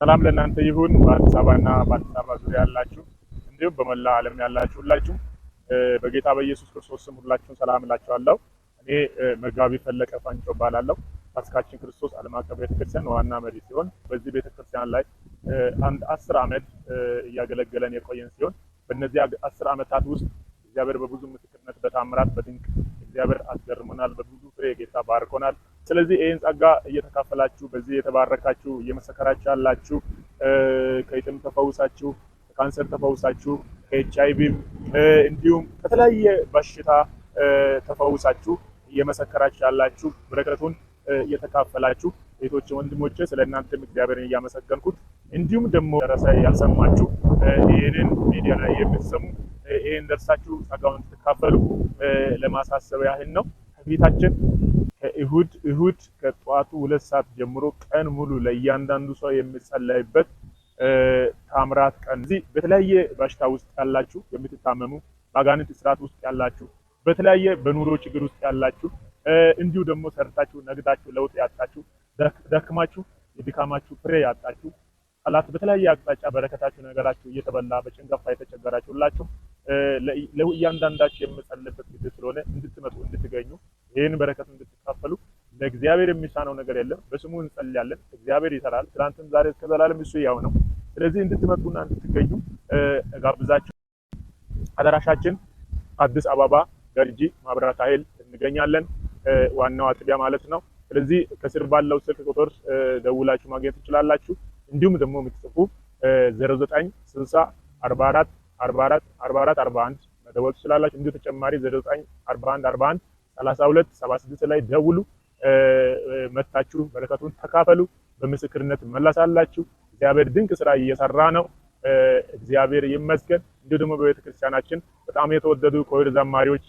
ሰላም ለእናንተ ይሁን። በአዲስ አበባና በአዲስ አበባ ዙሪያ ያላችሁ እንዲሁም በመላ ዓለም ያላችሁ ሁላችሁ በጌታ በኢየሱስ ክርስቶስ ስም ሁላችሁን ሰላም እላችኋለሁ። እኔ መጋቢ ፈለቀ ፋንጮ እባላለሁ። ፓስካችን ክርስቶስ ዓለም አቀፍ ቤተክርስቲያን ዋና መሪ ሲሆን በዚህ ቤተክርስቲያን ላይ አንድ 10 ዓመት እያገለገለን የቆየን ሲሆን በእነዚህ 10 ዓመታት ውስጥ እግዚአብሔር በብዙ ምስክርነት በታምራት በድንቅ እግዚአብሔር አስገርሞናል። በብዙ ፍሬ ጌታ ባርኮናል። ስለዚህ ይህን ጸጋ እየተካፈላችሁ በዚህ የተባረካችሁ እየመሰከራችሁ ያላችሁ ከይጥም ተፈውሳችሁ ከካንሰር ተፈውሳችሁ ከኤችአይቪ እንዲሁም ከተለያየ በሽታ ተፈውሳችሁ እየመሰከራችሁ ያላችሁ በረከቱን እየተካፈላችሁ እህቶቼ ወንድሞቼ ስለእናንተም እግዚአብሔርን እያመሰገንኩት እንዲሁም ደግሞ ደረሰ ያልሰማችሁ ይህንን ሚዲያ ላይ የምትሰሙ ይህን ደርሳችሁ ጸጋውን ተካፈሉ ለማሳሰብ ያህል ነው። ከፊታችን ከእሁድ ከጠዋቱ 2 ሰዓት ጀምሮ ቀን ሙሉ ለእያንዳንዱ ሰው የሚጸለይበት ታምራት ቀን። እዚህ በተለያየ በሽታ ውስጥ ያላችሁ የምትታመሙ በአጋንንት እስራት ውስጥ ያላችሁ በተለያየ በኑሮ ችግር ውስጥ ያላችሁ እንዲሁ ደግሞ ሰርታችሁ ነግዳችሁ ለውጥ ያጣችሁ ደክማችሁ የድካማችሁ ፍሬ ያጣችሁ ጠላት በተለያየ አቅጣጫ በረከታችሁ ነገራችሁ እየተበላ በጭንገፋ የተቸገራችሁ ሁላችሁ ለእያንዳንዳችሁ የምጸልይበት ጊዜ ስለሆነ እንድትመጡ እንድትገኙ ይህን በረከት እንድትካፈሉ ለእግዚአብሔር የሚሳነው ነገር የለም። በስሙ እንጸልያለን። እግዚአብሔር ይሰራል። ትናንትም ዛሬ እስከ ዘላለም እሱ ያው ነው። ስለዚህ እንድትመጡና እንድትገኙ ጋብዛችሁ። አዳራሻችን አዲስ አበባ ገርጂ ማብራት ኃይል እንገኛለን። ዋናው አጥቢያ ማለት ነው። ስለዚህ ከስር ባለው ስልክ ቁጥር ደውላችሁ ማግኘት ትችላላችሁ። እንዲሁም ደግሞ የምትጽፉ 0960 44 44 44 41 መደወል ትችላላችሁ። እንዲሁ ተጨማሪ 0941 41 32 76 ላይ ደውሉ። መታችሁ በረከቱን ተካፈሉ። በምስክርነት መለሳላችሁ። እግዚአብሔር ድንቅ ስራ እየሰራ ነው። እግዚአብሔር ይመስገን። እንዲሁ ደግሞ በቤተ ክርስቲያናችን በጣም የተወደዱ ኮር ዘማሪዎች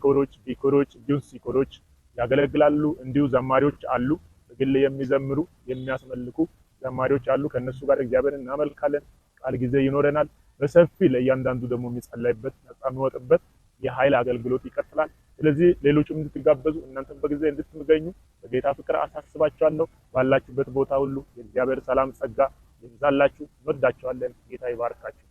ኮሮች ቢኮሮች እንዲሁ ሲኮሮች ያገለግላሉ። እንዲሁ ዘማሪዎች አሉ በግል የሚዘምሩ የሚያስመልኩ ዘማሪዎች አሉ። ከነሱ ጋር እግዚአብሔርን እናመልካለን። ቃል ጊዜ ይኖረናል። በሰፊ ለእያንዳንዱ ደግሞ የሚጸለይበት ነፃ የሚወጥበት የኃይል አገልግሎት ይቀጥላል። ስለዚህ ሌሎችም እንድትጋበዙ እናንተም በጊዜ እንድትገኙ በጌታ ፍቅር አሳስባችኋለሁ። ባላችሁበት ቦታ ሁሉ የእግዚአብሔር ሰላም ጸጋ ይብዛላችሁ። እንወዳችኋለን። ጌታ ይባርካችሁ።